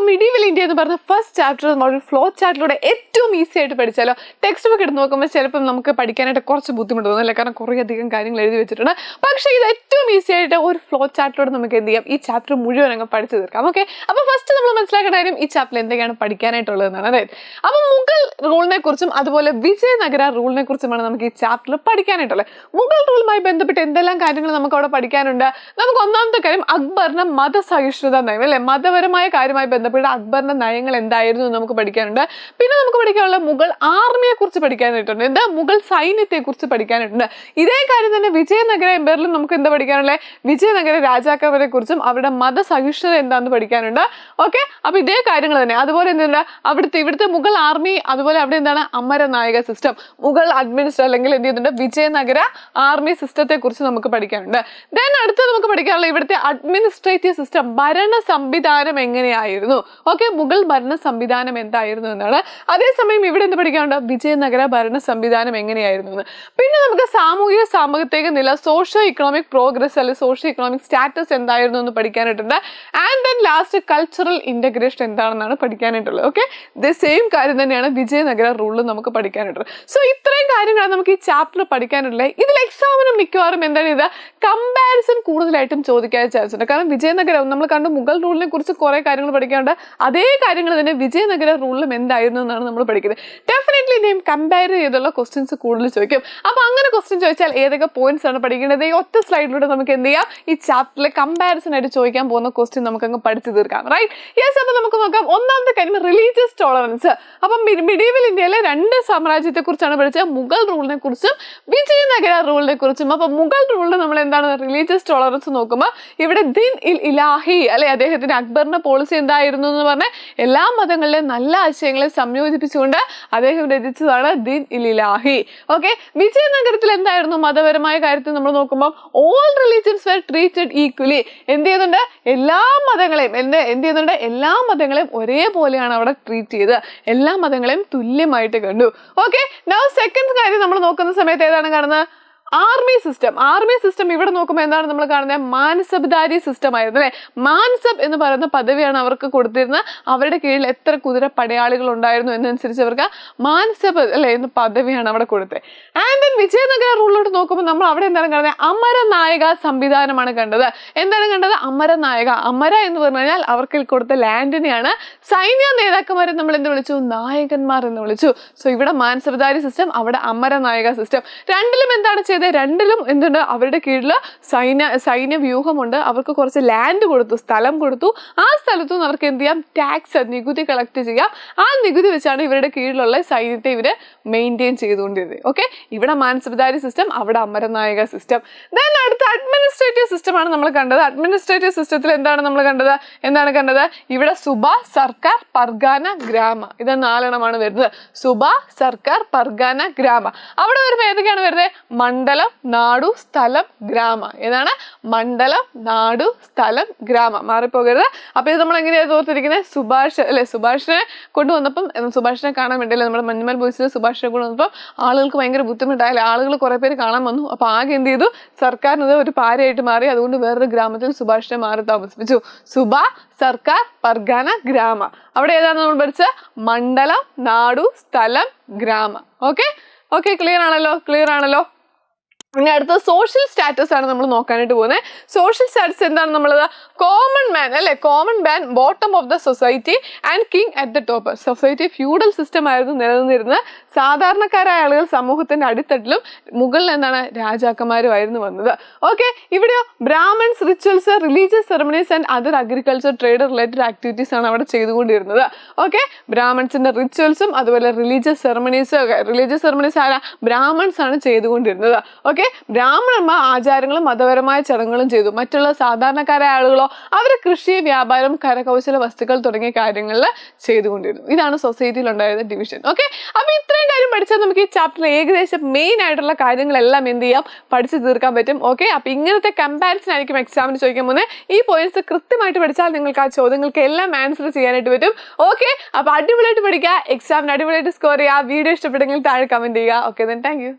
Medieval India എന്ന് പറഞ്ഞ first chapter നമ്മൾ ഫ്ലോ ചാർട്ടിലൂടെ ഏറ്റവും ഈസി ആയിട്ട് പഠിച്ചാലോ. ടെക്സ്റ്റ് ബുക്ക് എടുത്ത് നോക്കുമ്പോൾ ചിലപ്പോൾ നമുക്ക് പഠിക്കാനായിട്ട് കുറച്ച് ബുദ്ധിമുട്ട് തോന്നില്ല, കാരണം കുറേ അധികം കാര്യങ്ങൾ എഴുതി വെച്ചിട്ടുണ്ട്. പക്ഷേ ഇത് ഏറ്റവും ഈസി ആയിട്ട് ഒരു ഫ്ലോ ചാർട്ടിലൂടെ നമുക്ക് എന്ത് ചെയ്യാം, ഈ ചാപ്റ്റർ മുഴുവൻ അങ്ങ് പഠിച്ചു തീർക്കാം. ഓക്കെ, അപ്പോൾ ഫസ്റ്റ് നമ്മൾ മനസ്സിലാക്കേണ്ട കാര്യം ഈ ചാപ്റ്ററിൽ എന്തൊക്കെയാണ് പഠിക്കാനായിട്ടുള്ളതെന്നാണ്. അതായത് അപ്പോൾ മുഗൾ റൂളിനെ കുറിച്ചും അതുപോലെ വിജയനഗര റൂളിനെ കുറിച്ചുമാണ് നമുക്ക് ഈ ചാപ്റ്ററിൽ പഠിക്കാനായിട്ടുള്ളത്. മുഗൾ റൂളുമായി ബന്ധപ്പെട്ട് എന്തെല്ലാം കാര്യങ്ങൾ നമുക്ക് അവിടെ പഠിക്കാനുണ്ട്. നമുക്ക് ഒന്നാമത്തെ കാര്യം അക്ബറിന്റെ മതസഹിഷ്ണുത നയം, അല്ലെ, മതപരമായ കാര്യമായി ബന്ധപ്പെട്ട് അക്ബറിന്റെ നയങ്ങൾ എന്തായിരുന്നു എന്ന് നമുക്ക് പഠിക്കാനുണ്ട്. പിന്നെ നമുക്ക് പഠിക്കാനുള്ള മുഗൾ ആർമിയെ കുറിച്ച് പഠിക്കാനായിട്ടുണ്ട്, എന്താ മുഗൾ സൈന്യത്തെ കുറിച്ച് പഠിക്കാനായിട്ടുണ്ട്. ഇതേ കാര്യം തന്നെ വിജയനഗര എംപയറിലും നമുക്ക് എന്താ പഠിക്കാനുള്ളത്, വിജയനഗര രാജാക്കന്മാരെ കുറിച്ചും അവരുടെ മതസഹിഷ്ണുത എന്താണെന്ന് പഠിക്കാനുണ്ട്. ഓക്കെ, അപ്പൊ ഇതേ കാര്യങ്ങൾ തന്നെ. അതുപോലെ എന്തുണ്ട്, ഇവിടുത്തെ മുഗൾ ആർമി, അതുപോലെ അവിടെ എന്താണ് അമരനായക സിസ്റ്റം, മുഗൾ അഡ്മിനിസ്ട്രേഷൻ അല്ലെങ്കിൽ എന്ത് ചെയ്യുന്നുണ്ട് വിജയനഗര ആർമി സിസ്റ്റത്തെ കുറിച്ച് നമുക്ക് പഠിക്കാനുണ്ട്. ദെൻ അടുത്ത് നമുക്ക് പഠിക്കാനുള്ള ഇവിടുത്തെ അഡ്മിനിസ്ട്രേറ്റീവ് സിസ്റ്റം, ഭരണ സംവിധാനം എങ്ങനെയായിരുന്നു. ഓക്കെ, മുഗൾ ഭരണ സംവിധാനം എന്തായിരുന്നു എന്നാണ്. അതേസമയം ഇവിടെ എന്ത് പഠിക്കാനുണ്ട്, വിജയനഗര ഭരണ സംവിധാനം എങ്ങനെയായിരുന്നു എന്ന്. പിന്നെ നമുക്ക് സാമൂഹിക സാമ്പത്തിക നില, സോഷ്യോ ഇക്കണോമിക് പ്രോഗ്രസ് അല്ലെങ്കിൽ സോഷ്യോ ഇക്കണോമിക് സ്റ്റാറ്റസ് എന്തായിരുന്നു എന്ന് പഠിക്കാനായിട്ടുണ്ട്. And then last cultural integration എന്താണെന്നാണ് പഠിക്കാനായിട്ടുള്ളത്. ഓക്കെ, ദ സെയിം കാര്യം തന്നെയാണ് വിജയനഗര റൂളിൽ നമുക്ക് പഠിക്കാനായിട്ടുള്ളത്. സോ ഇത്രയും കാര്യങ്ങളാണ് നമുക്ക് ഈ ചാപ്റ്ററിൽ പഠിക്കാനുള്ളത്. ഇതിൽ എക്സാമിനും മിക്കവാറും എന്താണ് ഇത് കമ്പാരിസൺ കൂടുതലായിട്ടും ചോദിക്കാൻ ചാൻസ് ഉണ്ട്. കാരണം വിജയനഗരം നമ്മൾ കണ്ടു, മുഗൾ റൂളിനെ കുറിച്ച് കുറെ കാര്യങ്ങൾ പഠിക്കാനുണ്ട്. അതേ കാര്യങ്ങൾ തന്നെ വിജയനഗര റൂളിലും എന്തായിരുന്നു എന്നാണ് നമ്മൾ പഠിക്കുന്നത്. ഡെഫിനറ്റ്ലി ഇനിയും കമ്പയർ ചെയ്തുള്ള ക്വസ്റ്റ്യൻസ് കൂടുതൽ ചോദിക്കും. അപ്പൊ അങ്ങനെ ക്വസ്റ്റ്യൻ ചോദിച്ചാൽ ഏതൊക്കെ പോയിന്റ്സ് ആണ് പഠിക്കേണ്ടത്, ഈ ഒറ്റ സ്ലൈഡിലൂടെ നമുക്ക് എന്ത് ചെയ്യാം, ഈ ചാപ്റ്ററിലെ കമ്പാരിസൺ ആയിട്ട് ചോദിക്കാൻ പോകുന്ന ക്വസ്റ്റ്യൻ നമുക്ക് അങ്ങ് പഠിച്ചു തീർക്കാം. Right, yes. അപ്പൊ നമുക്ക് നോക്കാം. ഒന്നാമത്തെ കാര്യം റിലീജിയസ് ടോളറൻസ്. അപ്പം മിഡീവൽ ഇന്ത്യയിലെ രണ്ട് സാമ്രാജ്യത്തെ കുറിച്ചാണ് പഠിച്ചത്, മുഗൾ റൂളിനെ കുറിച്ചും വിജയനഗര റൂളിനെ കുറിച്ചും. അപ്പൊ മുഗൾ റൂളിൽ നമ്മൾ എന്താണ് റിലീജിയസ് ടോളറൻസ് നോക്കുമ്പോൾ ഇവിടെ ദിൻ ഇൽ ഇലാഹി, അല്ലെ, അദ്ദേഹത്തിന്റെ അക്ബറിന്റെ പോളിസി എന്തായിരുന്നു എന്ന് പറഞ്ഞാൽ എല്ലാ മതങ്ങളിലെയും നല്ല ആശയങ്ങളെ സംയോജിപ്പിച്ചുകൊണ്ട് അദ്ദേഹം രചിച്ചതാണ് ദിൻ ഇൽ ഇലാഹി. ഓക്കെ, വിജയനഗരത്തിൽ എന്തായിരുന്നു മതപരമായ കാര്യത്തിൽ നമ്മൾ നോക്കുമ്പോൾ all religions were treated equally. എന്ത് ചെയ്യുന്നുണ്ട്, എല്ലാ മതങ്ങളെയും എല്ലാ മതങ്ങളെയും ഒരേപോലെയാണ് അവിടെ ട്രീറ്റ് ചെയ്ത്, എല്ലാ മതങ്ങളെയും തുല്യമായിട്ട് കണ്ടു. ഓക്കെ, നൗ സെക്കൻഡ് കാര്യം നമ്മൾ നോക്കുന്ന സമയത്ത് ഏതാണ് കാണുന്നത്, ആർമി സിസ്റ്റം. ഇവിടെ നോക്കുമ്പോൾ എന്താണ് നമ്മൾ കാണുന്നത്, മാൻസബ്ദാരി സിസ്റ്റം ആയിരുന്നു, അല്ലെ. മാൻസബ് എന്ന് പറയുന്ന പദവിയാണ് അവർക്ക് കൊടുത്തിരുന്നത്. അവരുടെ കീഴിൽ എത്ര കുതിര പടയാളികൾ ഉണ്ടായിരുന്നു എന്നനുസരിച്ച് അവർക്ക് മാൻസബ്, അല്ലെ, എന്ന പദവിയാണ് അവിടെ കൊടുത്തത്. ആൻഡ് ദെൻ വിജയനഗര റൂളിലോട്ട് നോക്കുമ്പോൾ നമ്മൾ അവിടെ എന്താണ് കാണുന്നത്, അമരനായക സംവിധാനമാണ് കണ്ടത്. എന്താണ് കണ്ടത്, അമരനായക. അമര എന്ന് പറഞ്ഞു കഴിഞ്ഞാൽ അവർക്ക് കൊടുത്ത ലാൻഡിനെയാണ്. സൈന്യ നേതാക്കന്മാരെ നമ്മൾ എന്ത് വിളിച്ചു, നായകന്മാർ എന്ന് വിളിച്ചു. സോ ഇവിടെ മാൻസബ്ദാരി സിസ്റ്റം, അവിടെ അമരനായക സിസ്റ്റം. രണ്ടിലും എന്താണ് രണ്ടിലും എന്തുണ്ട്, അവരുടെ കീഴിൽ സൈന്യ വ്യൂഹമുണ്ട്. അവർക്ക് കുറച്ച് ലാൻഡ് കൊടുത്തു, സ്ഥലം കൊടുത്തു. ആ സ്ഥലത്തു നിന്ന് അവർക്ക് എന്ത് ചെയ്യാം, ടാക്സ്, നികുതി കളക്ട് ചെയ്യാം. ആ നികുതി വെച്ചാണ് ഇവരുടെ കീഴിലുള്ള സൈന്യത്തെ ഇവര് മെയിൻറ്റെയിൻ ചെയ്തുകൊണ്ടിരുന്നത്. ഓക്കെ, ഇവിടെ മാൻസബ്ദാരി സിസ്റ്റം, അവിടെ അമരനായക സിസ്റ്റം. ദെൻ അടുത്ത അഡ്മിനിസ്ട്രേറ്റീവ് സിസ്റ്റമാണ് നമ്മൾ കണ്ടത്. അഡ്മിനിസ്ട്രേറ്റീവ് സിസ്റ്റത്തിൽ എന്താണ് നമ്മൾ കണ്ടത്, ഇവിടെ സുബ, സർക്കാർ, പർഗാന, ഗ്രാമ. ഇത് 4 എണ്ണമാണ് വരുന്നത്. സുബ, സർക്കാർ, പർഗാന, ഗ്രാമ. അവിടെ വരുമ്പോൾ ഏതൊക്കെയാണ് വരുന്നത്, മണ്ഡലം, നാടു, സ്ഥലം, ഗ്രാമ. ഏതാണ് മണ്ഡലം, നാടു, സ്ഥലം, ഗ്രാമ. മാറിപ്പോകരുത്. അപ്പൊ ഇത് നമ്മൾ എങ്ങനെയാണ് ഓർത്തിരിക്കുന്നത്, സുഭാഷിനെ കൊണ്ടുവന്നപ്പം, സുഭാഷിനെ കാണാൻ വേണ്ടിയല്ലേ നമ്മുടെ മഞ്ഞുമൽ ബോയ്സിൽ സുഭാഷിനെ കൊണ്ടുവന്നപ്പം ആളുകൾക്ക് ഭയങ്കര ബുദ്ധിമുട്ടായാലും ആളുകൾ കുറെ പേര് കാണാൻ വന്നു. അപ്പൊ ആകെ എന്ത് ചെയ്തു, സർക്കാരിനത് ഒരു പാരയായിട്ട് മാറി. അതുകൊണ്ട് വേറൊരു ഗ്രാമത്തിൽ സുഭാഷിനെ മാറി താമസിപ്പിച്ചു. സുബ, സർക്കാർ, പർഗാന, ഗ്രാമ. അവിടെ ഏതാണ് നമ്മൾ പഠിച്ചത്, മണ്ഡലം, നാടു, സ്ഥലം, ഗ്രാമ. ഓക്കെ, ക്ലിയർ ആണല്ലോ. ഇനി അടുത്ത സോഷ്യൽ സ്റ്റാറ്റസ് ആണ് നമ്മൾ നോക്കാനായിട്ട് പോകുന്നത്. സോഷ്യൽ സ്റ്റാറ്റസ് എന്താണ് നമ്മളത്, കോമൺ മാൻ, അല്ലെ, common man bottom of the society and king at the top. Society feudal system ആയിരുന്നു നിലനിന്നിരുന്നത്. സാധാരണക്കാരായ ആളുകൾ സമൂഹത്തിന്റെ അടിത്തട്ടിലും മുകളിൽ എന്താണ് രാജാക്കന്മാരുമായിരുന്നു വന്നത്. ഓക്കെ, ഇവിടെയോ Brahmins, rituals, religious ceremonies and other agriculture, trade related activities ആണ് അവിടെ ചെയ്തുകൊണ്ടിരുന്നത്. ഓക്കെ, ബ്രാഹ്മൺസിന്റെ റിച്വൽസും അതുപോലെ റിലീജിയസ് സെറമണീസ് ആരാ, ബ്രാഹ്മൺസ് ആണ് ചെയ്തുകൊണ്ടിരുന്നത്. ഓക്കെ, ബ്രാഹ്മണന്മാർ ആചാരങ്ങളും മതപരമായ ചടങ്ങുകളും ചെയ്തു. മറ്റുള്ള സാധാരണക്കാരായ ആളുകളോ അവർ കൃഷി, വ്യാപാരം, കരകൗശല വസ്തുക്കൾ തുടങ്ങിയ കാര്യങ്ങളിൽ ചെയ്തുകൊണ്ടിരുന്നു. ഇതാണ് സൊസൈറ്റിയിൽ ഉണ്ടായിരുന്ന ഡിവിഷൻ. ഓക്കെ, അപ്പൊ ഇത്രയും കാര്യം പഠിച്ചാൽ നമുക്ക് ഈ ചാപ്റ്ററിൽ ഏകദേശം മെയിൻ ആയിട്ടുള്ള കാര്യങ്ങളെല്ലാം എന്ത് ചെയ്യാം, പഠിച്ചു തീർക്കാൻ പറ്റും. ഓക്കെ, അപ്പൊ ഇങ്ങനത്തെ കമ്പാരിസൺ ആയിരിക്കും എക്സാമിന് ചോദിക്കാൻ പോകുന്നത്. ഈ പോയിന്റ്സ് കൃത്യമായിട്ട് പഠിച്ചാൽ നിങ്ങൾക്ക് ആ ചോദ്യങ്ങൾക്ക് എല്ലാം ആൻസർ ചെയ്യാനായിട്ട് പറ്റും. ഓക്കെ, അപ്പൊ അടിപൊളിയായിട്ട് പഠിക്കുക, എക്സാമിന് അടിപൊളിയായിട്ട് സ്കോർ ചെയ്യുക. വീഡിയോ ഇഷ്ടപ്പെട്ടെങ്കിൽ താഴെ കമന്റ് ചെയ്യുക. Okay, thank you.